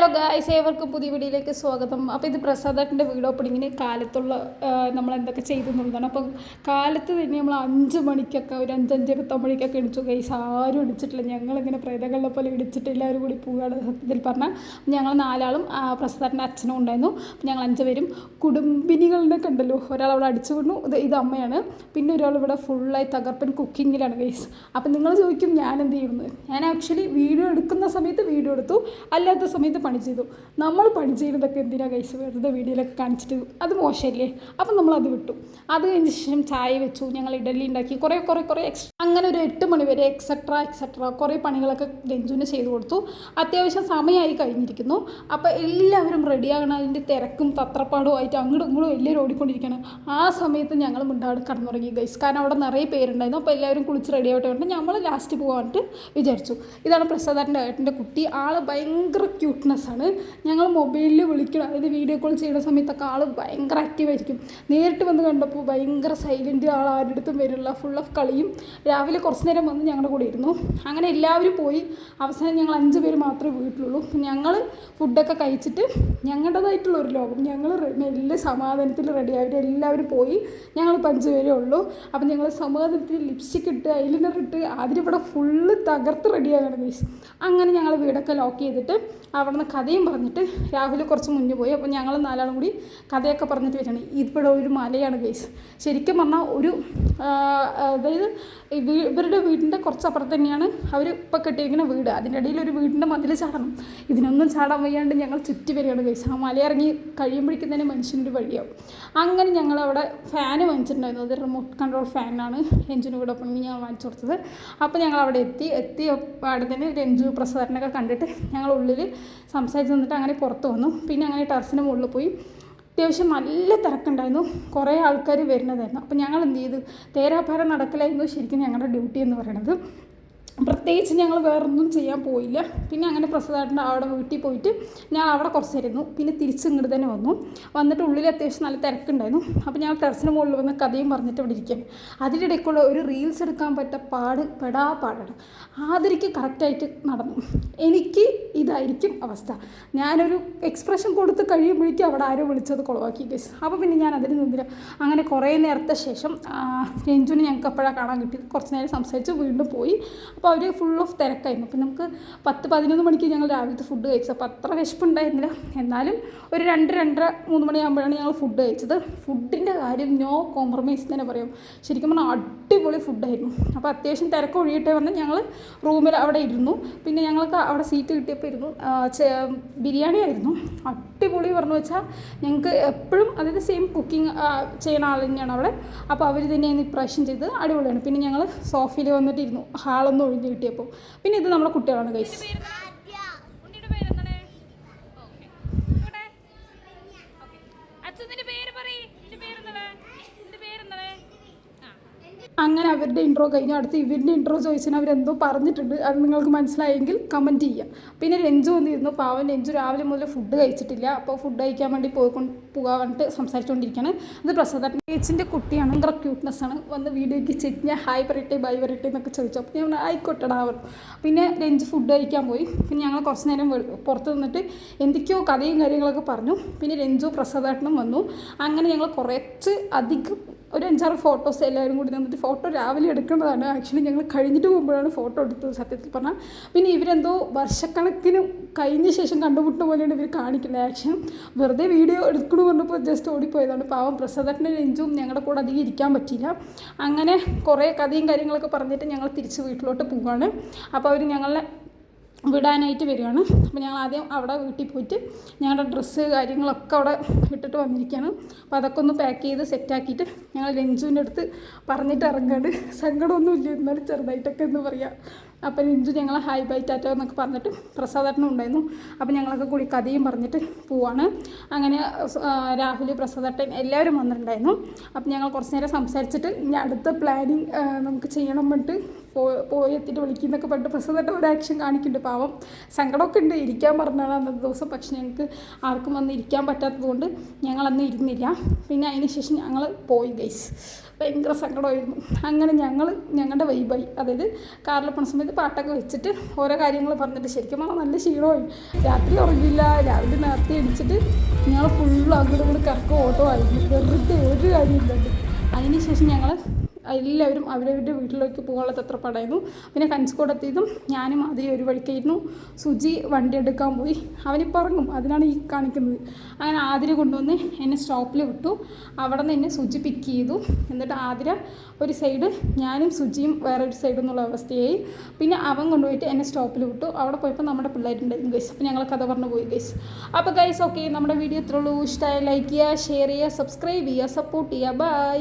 Hello guys, ഏവർക്കും പുതിയ വീഡിയോയിലേക്ക് സ്വാഗതം. അപ്പോൾ ഇത് പ്രസാദേട്ടൻ്റെ വീഡിയോ ഓപ്പണിങ്ങിന് കാലത്തുള്ള നമ്മൾ എന്തൊക്കെ ചെയ്തെന്നുള്ളതാണ്. അപ്പം കാലത്ത് തന്നെ നമ്മൾ 5 മണിക്കൊക്കെ ഒരു 5-5:10 മണിക്കൊക്കെ എണിച്ചു. ഗൈസ് ആരും ഇടിച്ചിട്ടില്ല, ഞങ്ങളിങ്ങനെ പ്രേതകളെ പോലെ ഇടിച്ചിട്ട് എല്ലാവരും കൂടി പോവുകയാണ്. സത്യത്തിൽ പറഞ്ഞാൽ ഞങ്ങൾ 4 ആളും പ്രസാദേട്ടൻ്റെ അച്ഛനും ഉണ്ടായിരുന്നു. ഞങ്ങൾ 5 പേരും കുടുംബിനികളിനെ കണ്ടല്ലോ. ഒരാളവിടെ അടിച്ചു വീണു, ഇത് അമ്മയാണ്. പിന്നെ ഒരാളിവിടെ ഫുള്ളായി തകർപ്പൻ കുക്കിങ്ങിലാണ് ഗൈസ്. അപ്പം നിങ്ങൾ ചോദിക്കും ഞാൻ എന്ത് ചെയ്യുന്നത്. ഞാൻ ആക്ച്വലി വീഡിയോ എടുക്കുന്ന സമയത്ത് വീഡിയോ എടുത്തു, അല്ലാത്ത സമയത്ത് പണി ചെയ്തു. നമ്മൾ പണി ചെയ്യുന്നതൊക്കെ എന്തിനാ ഗൈസ്, വെറുതെ വീഡിയോയിലൊക്കെ കാണിച്ചിട്ട് അത് മോശമല്ലേ. അപ്പം നമ്മളത് വിട്ടു. അത് കഴിഞ്ഞ ശേഷം ചായ വെച്ചു, ഞങ്ങൾ ഇഡലി ഉണ്ടാക്കി, കുറേ അങ്ങനെ ഒരു 8 മണി വരെ എക്സെട്ര കുറേ പണികളൊക്കെ രഞ്ജുവിന് ചെയ്തു കൊടുത്തു. അത്യാവശ്യം സമയമായി കഴിഞ്ഞിരിക്കുന്നു. അപ്പോൾ എല്ലാവരും റെഡിയാകണം, അതിൻ്റെ തിരക്കും തത്രപ്പാടുമായിട്ട് അങ്ങോട്ടും ഇങ്ങോട്ടും എല്ലാവരും ഓടിക്കൊണ്ടിരിക്കുകയാണ്. ആ സമയത്ത് ഞങ്ങൾ മിണ്ടാട് കടന്നുറങ്ങി ഗൈസ്. കാരണം അവിടെ നിറയെ പേരുണ്ടായിരുന്നു. അപ്പോൾ എല്ലാവരും കുളിച്ച് റെഡി ആവട്ടെ കൊണ്ട് നമ്മൾ ലാസ്റ്റ് പോകാനായിട്ട് വിചാരിച്ചു. ഇതാണ് പ്രസാദേട്ടൻ്റെ ഏട്ടൻ്റെ കുട്ടി. ആൾ ഭയങ്കര ക്യൂട്ട്നെസ്സാണ്. ഞങ്ങൾ മൊബൈലിൽ വിളിക്കണം, അതായത് വീഡിയോ കോൾ ചെയ്യുന്ന സമയത്തൊക്കെ ആൾ ഭയങ്കര ആക്റ്റീവായിരിക്കും. നേരിട്ട് വന്ന് കണ്ടപ്പോൾ ഭയങ്കര സൈലൻറ്റ്, ആൾ ആരുടെ അടുത്തും വരില്ല, ഫുൾ ഓഫ് കളിയും. രാവിലെ കുറച്ച് നേരം വന്ന് ഞങ്ങളുടെ കൂടെ ഇരുന്നു. അങ്ങനെ എല്ലാവരും പോയി. അവസാനം ഞങ്ങൾ 5 പേര് മാത്രമേ വീട്ടിലുള്ളൂ. ഞങ്ങൾ ഫുഡൊക്കെ കഴിച്ചിട്ട് ഞങ്ങളുടേതായിട്ടുള്ളൊരു ലോകം ഞങ്ങൾ മെല്ലെ സമാധാനത്തിൽ റെഡിയായിട്ട് എല്ലാവരും പോയി. ഞങ്ങൾ 5 പേരേ ഉള്ളൂ. അപ്പം ഞങ്ങൾ സമാധാനത്തിൽ ലിപ്സ്റ്റിക് ഇട്ട് ഐലൈനർ ഇട്ട് അതിലിവിടെ ഫുള്ള് തകർത്ത് റെഡിയാകണം ഗൈസ്. അങ്ങനെ ഞങ്ങൾ വീടൊക്കെ ലോക്ക് ചെയ്തിട്ട് അവിടെ നിന്ന് കഥയും പറഞ്ഞിട്ട് രാഹുൽ കുറച്ച് മുന്നേ പോയി. അപ്പോൾ ഞങ്ങൾ 4 ആളും കൂടി കഥയൊക്കെ പറഞ്ഞിട്ട് വരികയാണ്. ഇവിടെ ഒരു മലയാണ് ഗൈസ്. ശരിക്കും പറഞ്ഞാൽ ഒരു അതായത് ഇവരുടെ വീടിൻ്റെ കുറച്ച് അപ്പുറത്ത് തന്നെയാണ് അവർ ഇപ്പോൾ കെട്ടിയിരിക്കുന്ന വീട്. അതിൻ്റെ ഇടയിൽ ഒരു വീടിൻ്റെ മതിൽ ചാടണം. ഇതിനൊന്നും ചാടാൻ വയ്യാണ്ട് ഞങ്ങൾ ചുറ്റി വരികയാണ് ഗൈസ്. ആ മല ഇറങ്ങി കഴിയുമ്പോഴേക്കും തന്നെ മനുഷ്യനൊരു വഴിയാവും. അങ്ങനെ ഞങ്ങളവിടെ ഫാന് വാങ്ങിച്ചിട്ടുണ്ടായിരുന്നു. അത് റിമോട്ട് കൺട്രോൾ ഫാനാണ് രഞ്ജുവിന് കൂടെ പണി ഞാൻ വാങ്ങിച്ചു കൊടുത്തത്. അപ്പോൾ ഞങ്ങൾ അവിടെ എത്തി അവിടെ തന്നെ രഞ്ജു പ്രസാദനൊക്കെ കണ്ടിട്ട് ഞങ്ങൾ ഉള്ളിൽ സംസാരിച്ച് നിന്നിട്ട് അങ്ങനെ പുറത്ത് വന്നു. പിന്നെ അങ്ങനെ ടെറസിൻ്റെ മുകളിൽ പോയി. അത്യാവശ്യം നല്ല തിരക്കുണ്ടായിരുന്നു, കുറേ ആൾക്കാർ വരുന്നതായിരുന്നു. അപ്പോൾ ഞങ്ങൾ എന്ത് ചെയ്തു, തേരാപ്പാരം നടക്കലായിരുന്നു ശരിക്കും ഞങ്ങളുടെ ഡ്യൂട്ടി എന്ന് പറയുന്നത്. പ്രത്യേകിച്ച് ഞങ്ങൾ വേറൊന്നും ചെയ്യാൻ പോയില്ല. പിന്നെ അങ്ങനെ പ്രസാദേട്ടൻ്റെ അവിടെ വീട്ടിൽ പോയിട്ട് ഞാൻ അവിടെ കുറച്ച് ഇരുന്നു. പിന്നെ തിരിച്ച് ഇങ്ങോട്ട് തന്നെ വന്നിട്ട് ഉള്ളിൽ അത്യാവശ്യം നല്ല തിരക്കുണ്ടായിരുന്നു. അപ്പോൾ ഞങ്ങൾ ടെറസിന് മുകളിൽ വന്ന് കഥയും പറഞ്ഞിട്ട് ഇവിടെ ഇരിക്കുകയാണ്. അതിനിടയ്ക്കുള്ള ഒരു റീൽസ് എടുക്കാൻ പാടാണ്. ആദരിക്ക് കറക്റ്റായിട്ട് നടന്നു. എനിക്ക് ഇതായിരിക്കും അവസ്ഥ. ഞാനൊരു എക്സ്പ്രഷൻ കൊടുത്ത് കഴിയുമ്പോഴേക്കും അവിടെ ആരോ വിളിച്ചത് കുളവാക്കി ഗൈസ്. അപ്പോൾ പിന്നെ ഞാൻ അതിന് നിന്നില്ല. അങ്ങനെ കുറേ നേരത്തെ ശേഷം രഞ്ജുവിനെ ഞങ്ങൾക്ക് എപ്പോഴാണ് കാണാൻ കിട്ടിയത്. കുറച്ച് നേരം സംസാരിച്ച് വീണ്ടും പോയി. അപ്പോൾ അവർ ഫുൾ ഓഫ് തിരക്കായിരുന്നു. അപ്പോൾ നമുക്ക് 10-11 മണിക്ക് ഞങ്ങൾ രാവിലത്തെ ഫുഡ് കഴിച്ചത്. അപ്പോൾ അത്ര വിശപ്പുണ്ടായിരുന്നില്ല. എന്നാലും ഒരു 2-2:30-3 മണിയാകുമ്പോഴാണ് ഞങ്ങൾ ഫുഡ് കഴിച്ചത്. ഫുഡിൻ്റെ കാര്യം നോ കോംപ്രമൈസ് തന്നെ പറയാം. ശരിക്കും പറഞ്ഞാൽ അടിപൊളി ഫുഡായിരുന്നു. അപ്പോൾ അത്യാവശ്യം തിരക്ക് ഒഴിയട്ടെ പറഞ്ഞ് ഞങ്ങൾ റൂമിൽ അവിടെ ഇരുന്നു. പിന്നെ ഞങ്ങൾക്ക് അവിടെ സീറ്റ് കിട്ടിയപ്പോൾ ഇരുന്നു. ബിരിയാണി ആയിരുന്നു, അടിപൊളി പറഞ്ഞു വെച്ചാൽ. ഞങ്ങൾക്ക് എപ്പോഴും അതായത് സെയിം കുക്കിംഗ് ചെയ്യുന്ന ആൾ തന്നെയാണ് അവിടെ. അപ്പോൾ അവർ തന്നെയാണ് ഇപ്രാവശ്യം ചെയ്ത് അടിപൊളിയാണ്. പിന്നെ ഞങ്ങൾ സോഫയിൽ വന്നിട്ടിരുന്നു, ഹാളൊന്നും ഒഴിഞ്ഞ് കിട്ടിയപ്പോൾ. പിന്നെ ഇത് നമ്മളെ കുട്ടികളാണ് ഗൈസ്. അങ്ങനെ അവരുടെ ഇൻട്രോ കഴിഞ്ഞു. അടുത്ത് ഇവരുടെ ഇൻട്രോ ചോദിച്ചാൽ അവരെന്തോ പറഞ്ഞിട്ടുണ്ട്. അത് നിങ്ങൾക്ക് മനസ്സിലായെങ്കിൽ കമൻറ്റ് ചെയ്യാം. പിന്നെ രഞ്ജു വന്നിരുന്നു. പാവൻ രഞ്ജു രാവിലെ മുതൽ ഫുഡ് കഴിച്ചിട്ടില്ല. അപ്പോൾ ഫുഡ് കഴിക്കാൻ വേണ്ടി പോകാൻ വേണ്ടിയിട്ട് സംസാരിച്ചുകൊണ്ടിരിക്കുകയാണ്. അത് പ്രസാദേട്ടൻ ചേച്ചിൻ്റെ കുട്ടിയാണ്, ഭയങ്കര ക്യൂട്ട്നെസ്സാണ്. വന്ന് വീഡിയോയ്ക്ക് ഞാൻ ഹായ് പറയട്ടെ ബൈ പറയട്ടെ എന്നൊക്കെ ചോദിച്ചു. അപ്പോൾ ഞാൻ ആയിക്കോട്ടെടാ പറഞ്ഞു. പിന്നെ രഞ്ജു ഫുഡ് കഴിക്കാൻ പോയി. പിന്നെ ഞങ്ങൾ കുറച്ച് നേരം പുറത്ത് നിന്നിട്ട് എന്തൊക്കെയോ കഥയും കാര്യങ്ങളൊക്കെ പറഞ്ഞു. പിന്നെ രഞ്ജു പ്രസാദേട്ടനും വന്നു. അങ്ങനെ ഞങ്ങൾ കുറച്ച് അധികം ഒരു 5-6 ഫോട്ടോസ് എല്ലാവരും കൂടി നിന്നിട്ട് ഫോട്ടോ രാവിലെ എടുക്കേണ്ടതാണ്. ആക്ച്വലി ഞങ്ങൾ കഴിഞ്ഞിട്ട് പോകുമ്പോഴാണ് ഫോട്ടോ എടുത്തത് സത്യത്തിൽ പറഞ്ഞാൽ. പിന്നെ ഇവരെന്തോ വർഷക്കണക്കിന് കഴിഞ്ഞ ശേഷം കണ്ടുമുട്ടുന്ന പോലെയാണ് ഇവർ കാണിക്കുന്നത്. ആക്ഷൻ വെറുതെ വീഡിയോ എടുക്കണമെന്ന് പറഞ്ഞപ്പോൾ ജസ്റ്റ് ഓടിപ്പോയതാണ്. പാവം പ്രസാദേട്ടനും രഞ്ജുവും ഞങ്ങളുടെ കൂടെ അധികം ഇരിക്കാൻ പറ്റിയില്ല. അങ്ങനെ കുറേ കഥയും കാര്യങ്ങളൊക്കെ പറഞ്ഞിട്ട് ഞങ്ങൾ തിരിച്ച് വീട്ടിലോട്ട് പോവുകയാണ്. അപ്പോൾ അവർ ഞങ്ങളെ വിടാനായിട്ട് വരികയാണ്. അപ്പോൾ ഞങ്ങൾ ആദ്യം അവിടെ വീട്ടിൽ പോയിട്ട് ഞങ്ങളുടെ ഡ്രസ്സ് കാര്യങ്ങളൊക്കെ അവിടെ ഇട്ടിട്ട് വന്നിരിക്കുകയാണ്. അപ്പോൾ അതൊക്കെ ഒന്ന് പാക്ക് ചെയ്ത് സെറ്റാക്കിയിട്ട് ഞങ്ങൾ രഞ്ജുവിൻ്റെ അടുത്ത് പറഞ്ഞിട്ട് ഇറങ്ങാണ്. സങ്കടമൊന്നുമില്ല, എന്നാലും ചെറുതായിട്ടൊക്കെ എന്ന് പറയാം. അപ്പോൾ രഞ്ജു ഞങ്ങൾ ഹായ് ബൈ ടാറ്റ എന്നൊക്കെ പറഞ്ഞിട്ട് പ്രസാദേട്ടനും ഉണ്ടായിരുന്നു. അപ്പോൾ ഞങ്ങളൊക്കെ കൂടി കഥയും പറഞ്ഞിട്ട് പോവാണ്. അങ്ങനെ രാഹുൽ പ്രസാദേട്ടൻ എല്ലാവരും വന്നിട്ടുണ്ടായിരുന്നു. അപ്പോൾ ഞങ്ങൾ കുറച്ച് നേരം സംസാരിച്ചിട്ട് ഇനി അടുത്ത പ്ലാനിങ് നമുക്ക് ചെയ്യണം പറഞ്ഞിട്ട് പോയി എത്തിയിട്ട് വിളിക്കുന്നൊക്കെ പറഞ്ഞിട്ട് പ്രസാദേട്ടൻ ഒരു ആക്ഷൻ കാണിക്കുന്നുണ്ട്. പാവം സങ്കടമൊക്കെ ഉണ്ട്. ഇരിക്കാൻ പറഞ്ഞാണ് അന്നത്തെ ദിവസം. പക്ഷേ ഞങ്ങൾക്ക് ആർക്കും വന്ന് ഇരിക്കാൻ പറ്റാത്തത് കൊണ്ട് ഞങ്ങളന്ന് ഇരുന്നില്ല. പിന്നെ അതിന് ശേഷം ഞങ്ങൾ പോയി ഗൈസ്. ഭയങ്കര സങ്കടമായിരുന്നു. അങ്ങനെ ഞങ്ങളുടെ വൈബായി. അതായത് കാറിൽ പോകുന്ന സമയത്ത് പാട്ടൊക്കെ വെച്ചിട്ട് ഓരോ കാര്യങ്ങൾ പറഞ്ഞിട്ട് ശരിക്കും പറഞ്ഞാൽ നല്ല ക്ഷീണമായി. രാത്രി ഉറങ്ങില്ല, രാവിലെ നേരത്തെ എണിച്ചിട്ട് ഞങ്ങൾ ഫുള്ള് അങ്ങോട്ട് കറക്കം ഓട്ടോ ആയിരുന്നു. വെറുതെ ഒരു കാര്യമില്ലത്. അതിന് ശേഷം ഞങ്ങൾ എല്ലാവരും അവരവരുടെ വീട്ടിലേക്ക് പോകാനുള്ള തത്രപ്പാടായിരുന്നു. പിന്നെ കഞ്ചിക്കോടെത്തിയതും ഞാനും അതിൽ ഒരു വഴിക്കായിരുന്നു. സുജി വണ്ടി എടുക്കാൻ പോയി, അവനിപ്പോൾ ഇറങ്ങും, അതിനാണ് ഈ കാണിക്കുന്നത്. അങ്ങനെ ആതിര കൊണ്ടുവന്ന് എന്നെ സ്റ്റോപ്പിൽ വിട്ടു. അവിടെ നിന്ന് എന്നെ സുജി പിക്ക് ചെയ്തു. എന്നിട്ട് ആതിര ഒരു സൈഡ്, ഞാനും സുജിയും വേറൊരു സൈഡ് എന്നുള്ള അവസ്ഥയായി. പിന്നെ അവൻ കൊണ്ടുപോയിട്ട് എന്നെ സ്റ്റോപ്പിൽ വിട്ടു. അവിടെ പോയപ്പോൾ നമ്മുടെ പിള്ളേരുണ്ടായിരുന്നു ഗൈസ്. അപ്പോൾ ഞങ്ങൾ കഥ പറഞ്ഞു പോയി ഗൈസ്. അപ്പോൾ ഗൈസ് ഓക്കെ, നമ്മുടെ വീഡിയോ ഇത്രയുള്ളൂ. ഇഷ്ടമായ ലൈക്ക് ചെയ്യുക, ഷെയർ ചെയ്യുക, സബ്സ്ക്രൈബ് ചെയ്യുക, സപ്പോർട്ട് ചെയ്യുക. ബൈ.